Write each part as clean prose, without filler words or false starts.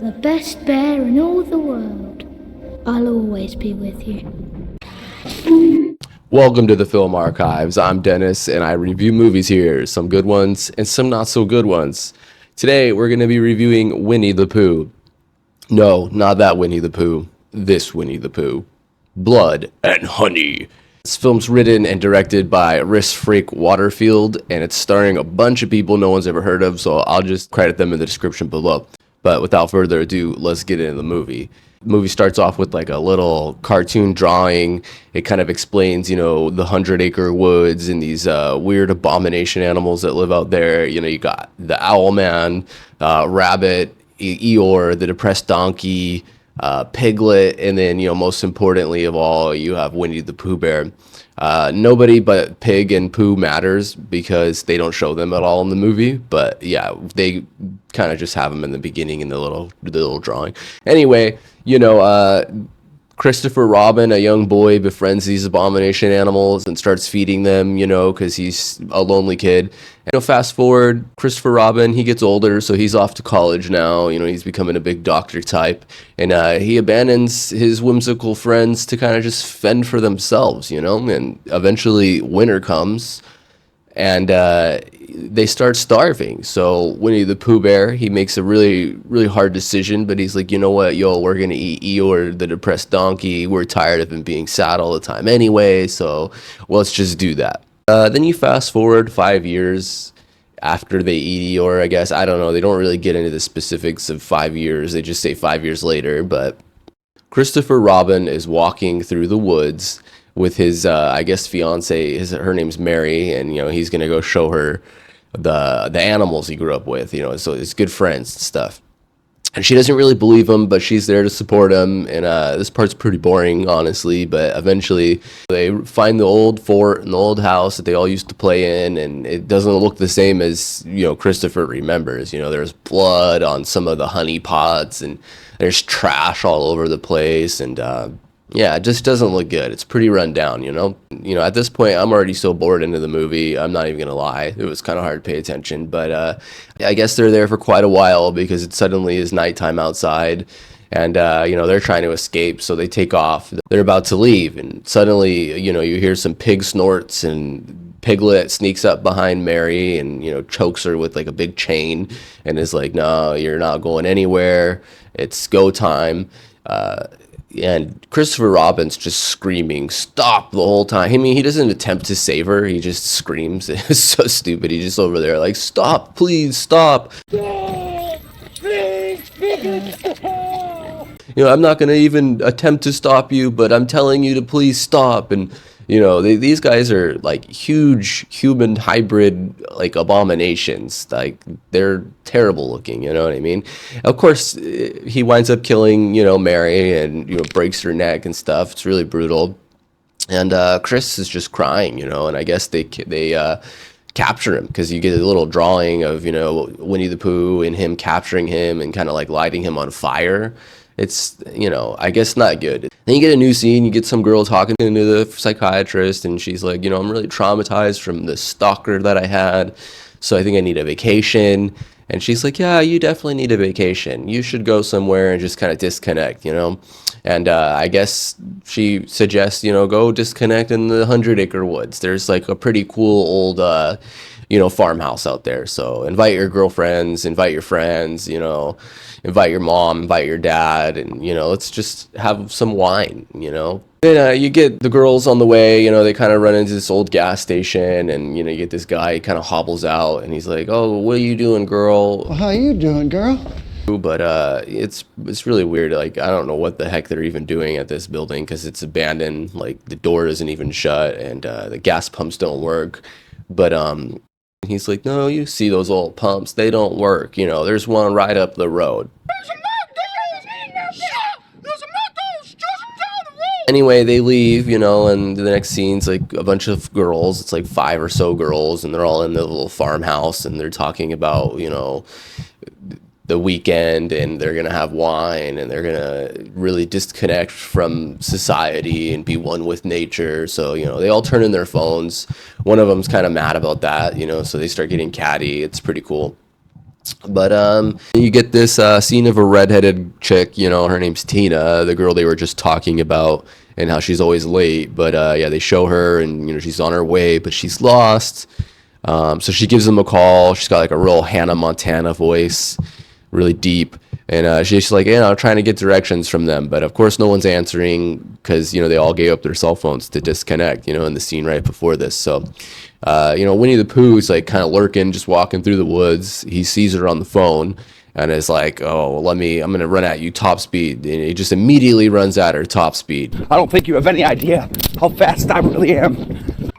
the best bear in all the world. I'll always be with you. Welcome to the Film Archives. I'm Dennis, and I review movies here, some good ones and some not so good ones. Today, we're going to be reviewing Winnie the Pooh. No, not that Winnie the Pooh. This Winnie the Pooh. Blood and Honey. This film's written and directed by Rhys Frake-Waterfield, and it's starring a bunch of people no one's ever heard of, so I'll just credit them in the description below. But without further ado, let's get into the movie. The movie starts off with like a little cartoon drawing. It kind of explains, the 100 Acre Woods and these weird abomination animals that live out there. You got the Owl Man, Rabbit, Eeyore, the depressed donkey, Piglet, and then, most importantly of all, you have Winnie the Pooh Bear. Nobody but Pig and Pooh matters because they don't show them at all in the movie. But yeah, they kind of just have them in the beginning in the little drawing. Anyway, Christopher Robin, a young boy, befriends these abomination animals and starts feeding them, because he's a lonely kid. And fast forward, Christopher Robin, he gets older, so he's off to college now. He's becoming a big doctor type. And he abandons his whimsical friends to kind of just fend for themselves, And eventually winter comes, and they start starving. So Winnie the Pooh Bear, he makes a really, really hard decision, but he's like, you know what, we're going to eat Eeyore, the depressed donkey. We're tired of him being sad all the time anyway, so let's just do that. Then you fast forward 5 years after they eat Eeyore, I guess. I don't know. They don't really get into the specifics of 5 years. They just say 5 years later, but Christopher Robin is walking through the woods with his, fiance. Her name's Mary, and he's gonna go show her the animals he grew up with. So it's good friends and stuff. And she doesn't really believe him, but she's there to support him. And this part's pretty boring, honestly. But eventually, they find the old fort and the old house that they all used to play in, and it doesn't look the same as Christopher remembers. There's blood on some of the honey pots, and there's trash all over the place, and yeah, it just doesn't look good. It's pretty run down, at this point, I'm already so bored into the movie. I'm not even going to lie. It was kind of hard to pay attention. But I guess they're there for quite a while because it suddenly is nighttime outside. And, they're trying to escape. So they take off. They're about to leave. And suddenly, you hear some pig snorts, and Piglet sneaks up behind Mary and, chokes her with like a big chain and is like, no, you're not going anywhere. It's go time. And Christopher Robin's just screaming, stop, the whole time. I mean, he doesn't attempt to save her. He just screams. It's so stupid. He's just over there like, stop, please, stop. Stop, please, I'm not going to even attempt to stop you, but I'm telling you to please stop. And, these guys are like huge human hybrid, like abominations. Like they're terrible looking, you know what I mean? Of course, he winds up killing, Mary and, breaks her neck and stuff. It's really brutal. And Chris is just crying, and I guess they capture him because you get a little drawing of, Winnie the Pooh and him capturing him and kind of like lighting him on fire. It's, I guess not good. Then you get a new scene, you get some girl talking to the psychiatrist, and she's like, I'm really traumatized from the stalker that I had, so I think I need a vacation. And she's like, yeah, you definitely need a vacation. You should go somewhere and just kind of disconnect, And I guess she suggests, go disconnect in the 100 Acre Woods. There's like a pretty cool old, farmhouse out there. So invite your girlfriends, invite your friends, invite your mom, invite your dad, and, let's just have some wine, Then you get the girls on the way, they kind of run into this old gas station, and, you get this guy kind of hobbles out, and he's like, oh, what are you doing, girl? Well, how you doing, girl? But it's really weird. Like, I don't know what the heck they're even doing at this building because it's abandoned. Like, the door isn't even shut, and the gas pumps don't work. But he's like, no, you see those old pumps, they don't work. There's one right up the road. Anyway, they leave, and the next scene's like a bunch of girls. It's like 5 or so girls, and they're all in the little farmhouse, and they're talking about, the weekend, and they're gonna have wine, and they're gonna really disconnect from society and be one with nature. So they all turn in their phones. One of them's kind of mad about that, so they start getting catty. It's pretty cool. But you get this scene of a redheaded chick, her name's Tina, the girl they were just talking about, and how she's always late. But yeah, they show her, and she's on her way, but she's lost. So she gives them a call. She's got like a real Hannah Montana voice, really deep. And she's like, trying to get directions from them. But of course, no one's answering because, they all gave up their cell phones to disconnect, in the scene right before this. So, Winnie the Pooh is like kind of lurking, just walking through the woods. He sees her on the phone and is like, oh, well, I'm going to run at you top speed. And he just immediately runs at her top speed. I don't think you have any idea how fast I really am.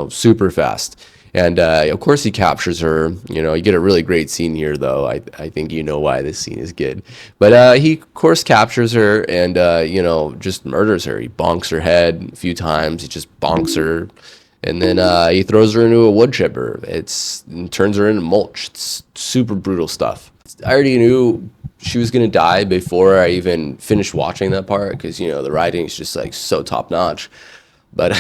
Super fast. And of course he captures her. You get a really great scene here, though. I think why this scene is good. But he of course captures her and just murders her. He bonks her head a few times. He just bonks her, and then he throws her into a wood chipper. And turns her into mulch. It's super brutal stuff. I already knew she was gonna die before I even finished watching that part because the writing is just like so top notch. But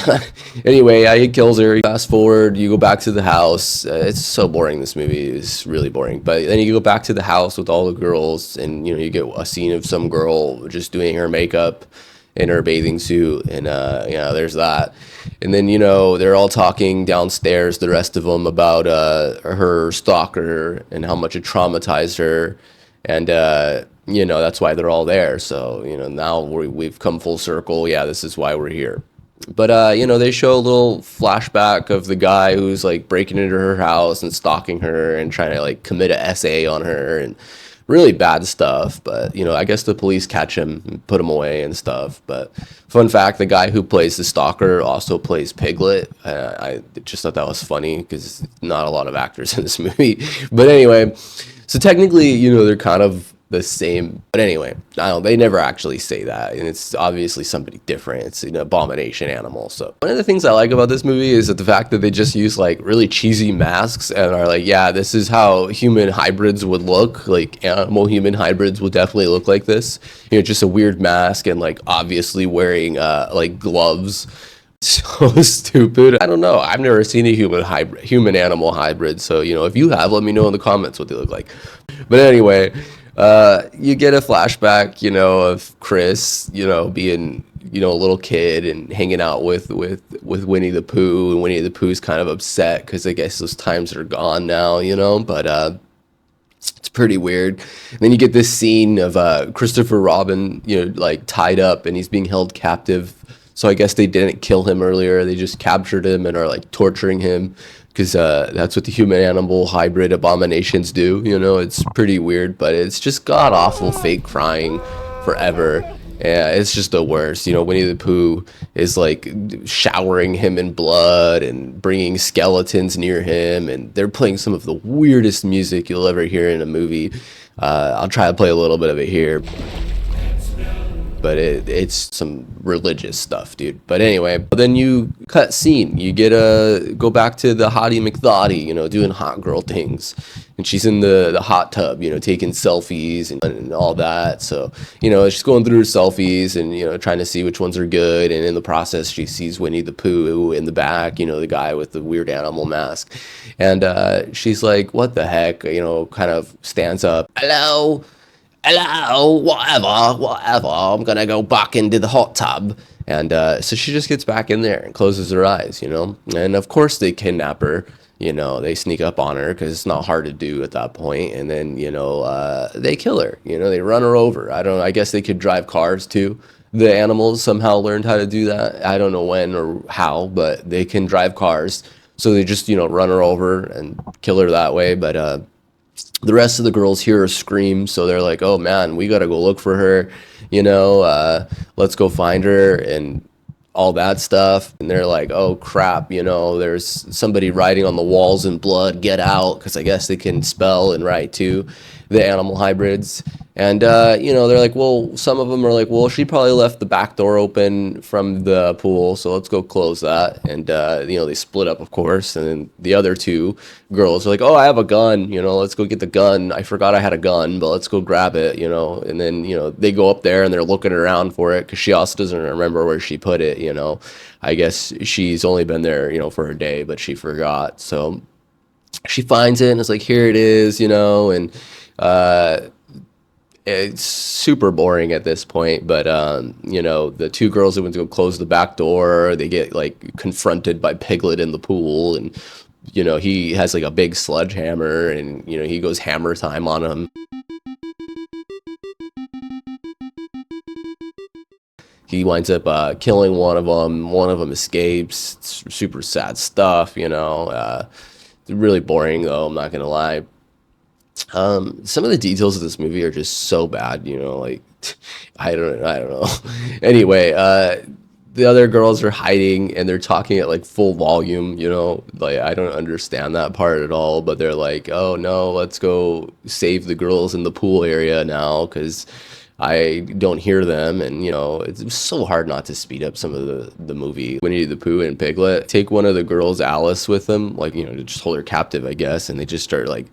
anyway, he kills her. Fast forward, you go back to the house. It's so boring, this movie. It's really boring. But then you go back to the house with all the girls, and you get a scene of some girl just doing her makeup in her bathing suit, and there's that. And then they're all talking downstairs, the rest of them, about her stalker and how much it traumatized her, and that's why they're all there. So now we've come full circle. Yeah, this is why we're here. But they show a little flashback of the guy who's like breaking into her house and stalking her and trying to like commit an essay on her and really bad stuff. But I guess the police catch him and put him away and stuff. But fun fact, the guy who plays the stalker also plays Piglet. I just thought that was funny because not a lot of actors in this movie. But anyway, so technically they're kind of the same, but anyway, they never actually say that, and it's obviously somebody different. It's an abomination animal. So one of the things I like about this movie is that the fact that they just use like really cheesy masks and are like, yeah, this is how human hybrids would look. Like animal human hybrids would definitely look like this. Just a weird mask and like obviously wearing like gloves. So stupid. I don't know. I've never seen a human animal hybrid. So if you have, let me know in the comments what they look like. But anyway. You get a flashback, of Chris, being, a little kid and hanging out with Winnie the Pooh, and Winnie the Pooh's kind of upset because I guess those times are gone now, but it's pretty weird. And then you get this scene of Christopher Robin, like tied up and he's being held captive. So I guess they didn't kill him earlier. They just captured him and are like torturing him. Because that's what the human-animal hybrid abominations do. It's pretty weird, but it's just god-awful fake crying forever. Yeah, it's just the worst. Winnie the Pooh is like showering him in blood and bringing skeletons near him, and they're playing some of the weirdest music you'll ever hear in a movie. I'll try to play a little bit of it here. But it's some religious stuff, dude. But anyway, then you cut scene. You get go back to the Hottie McThottie, doing hot girl things. And she's in the hot tub, taking selfies and all that. So, she's going through her selfies and, trying to see which ones are good. And in the process, she sees Winnie the Pooh in the back, the guy with the weird animal mask. And she's like, what the heck, kind of stands up. Hello, whatever, I'm gonna go back into the hot tub. And so she just gets back in there and closes her eyes, and of course they kidnap her. They sneak up on her because it's not hard to do at that point. And then they kill her. They run her over. I guess they could drive cars too. The animals somehow learned how to do that. I don't know when or how, but they can drive cars, so they just run her over and kill her that way. But the rest of the girls hear her scream, so they're like, oh man, we gotta go look for her, let's go find her and all that stuff. And they're like, oh crap, there's somebody writing on the walls in blood, get out, because I guess they can spell and write too, the animal hybrids. And they're like, well, some of them are like, well, she probably left the back door open from the pool, so let's go close that. And they split up, of course. And then the other two girls are like, oh, I have a gun, let's go get the gun. I forgot I had a gun, but let's go grab it. And then they go up there and they're looking around for it because she also doesn't remember where she put it. I guess she's only been there for a day, but she forgot. So she finds it and it's like, here it is, you know, and it's super boring at this point, but you know, the two girls that went to go close the back door, they get like confronted by Piglet in the pool, and you know, he has like a big sledgehammer, and you know, he goes hammer time on him. He winds up killing one of them escapes. It's super sad stuff, you know. Really boring though, I'm not gonna lie. Some of the details of this movie are just so bad, you know, like I don't know. Anyway, the other girls are hiding and they're talking at like full volume, you know, like I don't understand that part at all, but they're like, oh no, let's go save the girls in the pool area now because I don't hear them. And you know, it's so hard not to speed up some of the movie. Winnie the Pooh and Piglet take one of the girls, Alice, with them, like, you know, to just hold her captive, I guess, and they just start like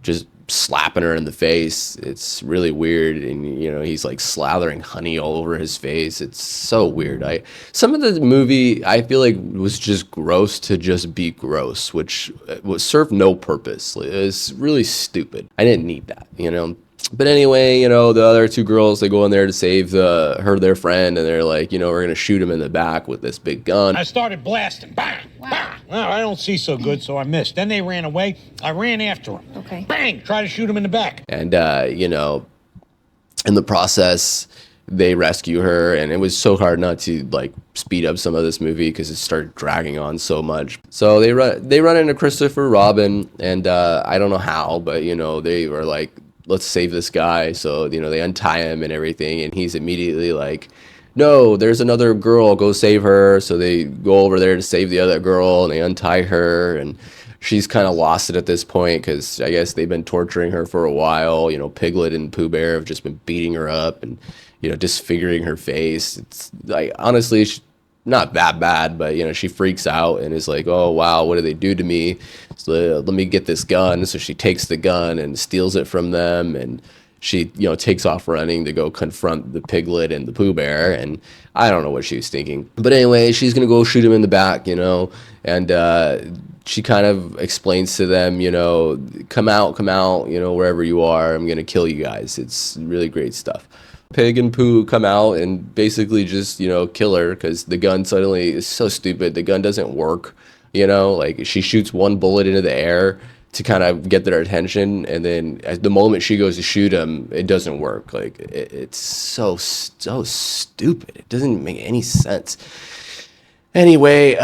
just slapping her in the face. It's really weird, and you know, he's like slathering honey all over his face. It's so weird. Some of the movie I feel like was just gross to just be gross, which was served no purpose. It was really stupid. I didn't need that, you know. But anyway, you know, the other two girls, they go in there to save their friend, and they're like, you know, we're gonna shoot him in the back with this big gun. I started blasting. Bang! Wow. Bang! Well, I don't see so good, so I missed. Then they ran away. I ran after them. Okay. Bang! Try to shoot him in the back. And you know, in the process, they rescue her, and it was so hard not to like speed up some of this movie because it started dragging on so much. So they run into Christopher Robin, and I don't know how, but you know, they were like, let's save this guy. So, you know, they untie him and everything, and he's immediately like, no, there's another girl, go save her. So they go over there to save the other girl, and they untie her, and she's kind of lost it at this point because I guess they've been torturing her for a while. You know, Piglet and Pooh Bear have just been beating her up and, you know, disfiguring her face. It's like, honestly, not that bad, but you know, she freaks out and is like, oh wow, what did they do to me? So let me get this gun. So she takes the gun and steals it from them, and she, you know, takes off running to go confront the Piglet and the Pooh Bear. And I don't know what she was thinking, but anyway, she's gonna go shoot him in the back, you know, and she kind of explains to them, you know, come out, you know, wherever you are, I'm gonna kill you guys. It's really great stuff. Pig and Pooh come out and basically just, you know, kill her because the gun suddenly is so stupid. The gun doesn't work, you know, like she shoots one bullet into the air to kind of get their attention, and then at the moment she goes to shoot him, it doesn't work. Like it's so stupid. It doesn't make any sense. Anyway,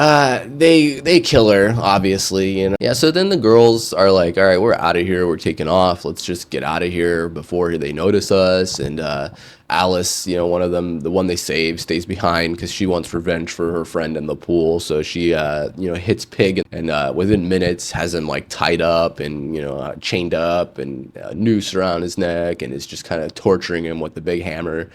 they kill her, obviously, you know. Yeah, so then the girls are like, all right, we're out of here. We're taking off. Let's just get out of here before they notice us. And Alice, you know, one of them, the one they save, stays behind because she wants revenge for her friend in the pool. So she, you know, hits Pig and within minutes has him like tied up and, you know, chained up and a noose around his neck, and is just kind of torturing him with the big hammer.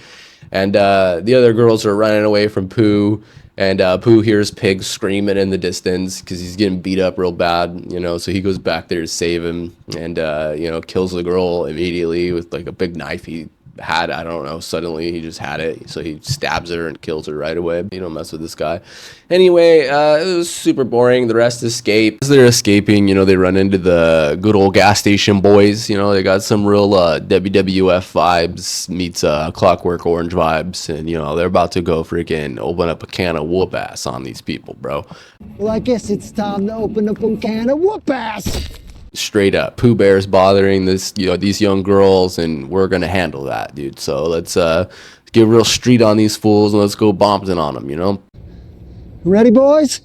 And the other girls are running away from Pooh. And Pooh hears Pig screaming in the distance because he's getting beat up real bad, you know, so he goes back there to save him and, you know, kills the girl immediately with like a big knife he had. I don't know, suddenly he just had it, so he stabs her and kills her right away. You don't mess with this guy. Anyway, it was super boring. The rest escape. As they're escaping, you know, they run into the good old gas station boys. You know, they got some real WWF vibes meets Clockwork Orange vibes, and you know, they're about to go freaking open up a can of whoop ass on these people, bro. Well, I guess it's time to open up a can of whoop ass. Straight up, Pooh Bear's bothering this, you know, these young girls, and we're gonna handle that, dude. So let's get real street on these fools and let's go bomping on them, you know. Ready, boys?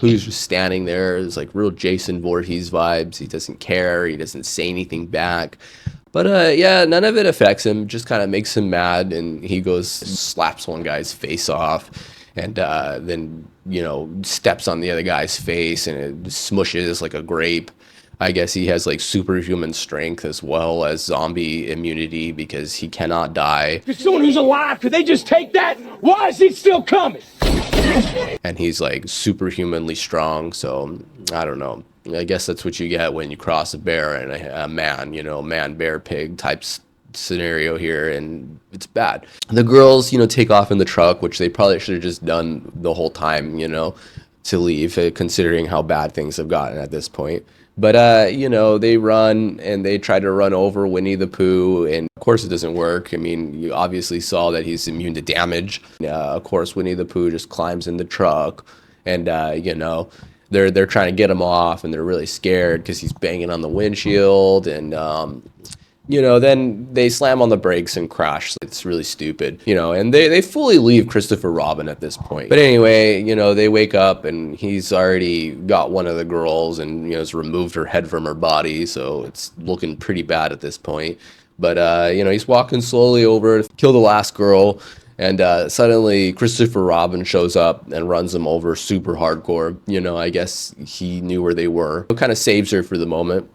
Pooh's just standing there. It's like real Jason Voorhees vibes. He doesn't care. He doesn't say anything back. But yeah, none of it affects him. Just kind of makes him mad, and he goes slaps one guy's face off. And then, you know, steps on the other guy's face and it smushes like a grape. I guess he has like superhuman strength as well as zombie immunity because he cannot die. If someone who's alive, could they just take that? Why is he still coming? And he's like superhumanly strong. So I don't know. I guess that's what you get when you cross a bear and a man, you know, man, bear, pig type scenario here, and it's bad. The girls, take off in the truck, which they probably should have just done the whole time, to leave, considering how bad things have gotten at this point. But, they run and they try to run over Winnie the Pooh, and of course it doesn't work. I mean, you obviously saw that he's immune to damage. Of course, Winnie the Pooh just climbs in the truck, and, they're trying to get him off, and they're really scared because he's banging on the windshield, and, then they slam on the brakes and crash. It's really stupid, and they fully leave Christopher Robin at this point. But anyway, they wake up and he's already got one of the girls and, has removed her head from her body. So it's looking pretty bad at this point. But, he's walking slowly over to kill the last girl. And suddenly Christopher Robin shows up and runs them over super hardcore. I guess he knew where they were. It kind of saves her for the moment.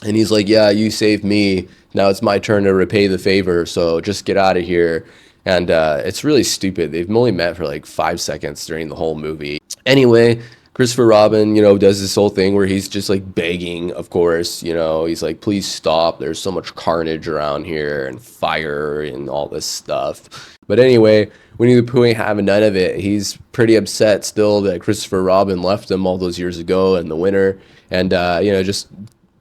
And he's like, yeah, you saved me. Now it's my turn to repay the favor. So just get out of here. And it's really stupid. They've only met for like 5 seconds during the whole movie. Anyway, Christopher Robin, does this whole thing where he's just like begging, of course. He's like, please stop. There's so much carnage around here and fire and all this stuff. But anyway, Winnie the Pooh ain't having none of it. He's pretty upset still that Christopher Robin left him all those years ago in the winter. And, just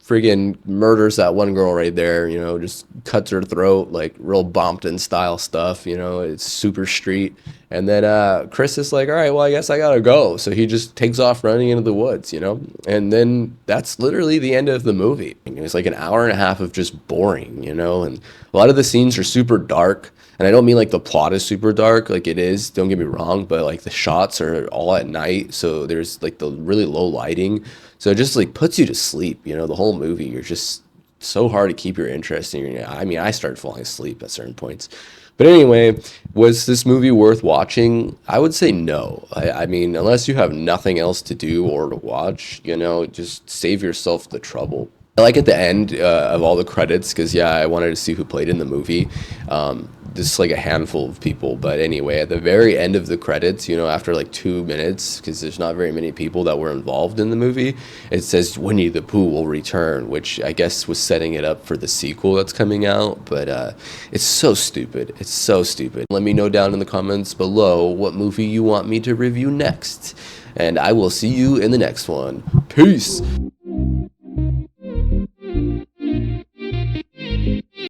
friggin' murders that one girl right there, just cuts her throat, like real Bompton style stuff, it's super street. And then Chris is like, all right, well, I guess I gotta go. So he just takes off running into the woods, and then that's literally the end of the movie. It's like an hour and a half of just boring, and a lot of the scenes are super dark. And I don't mean like the plot is super dark, like it is, don't get me wrong, but like the shots are all at night, so there's like the really low lighting, so it just like puts you to sleep, the whole movie. You're just so hard to keep your interest in. I mean, I started falling asleep at certain points. But anyway, was this movie worth watching? I would say no. I mean, unless you have nothing else to do or to watch, just save yourself the trouble. I like at the end of all the credits, because I wanted to see who played in the movie. Just like a handful of people, but anyway, at the very end of the credits, after like 2 minutes, because there's not very many people that were involved in the movie, it says Winnie the Pooh will return, which I guess was setting it up for the sequel that's coming out. But it's so stupid. It's so stupid. Let me know down in the comments below what movie you want me to review next, and I will see you in the next one. Peace.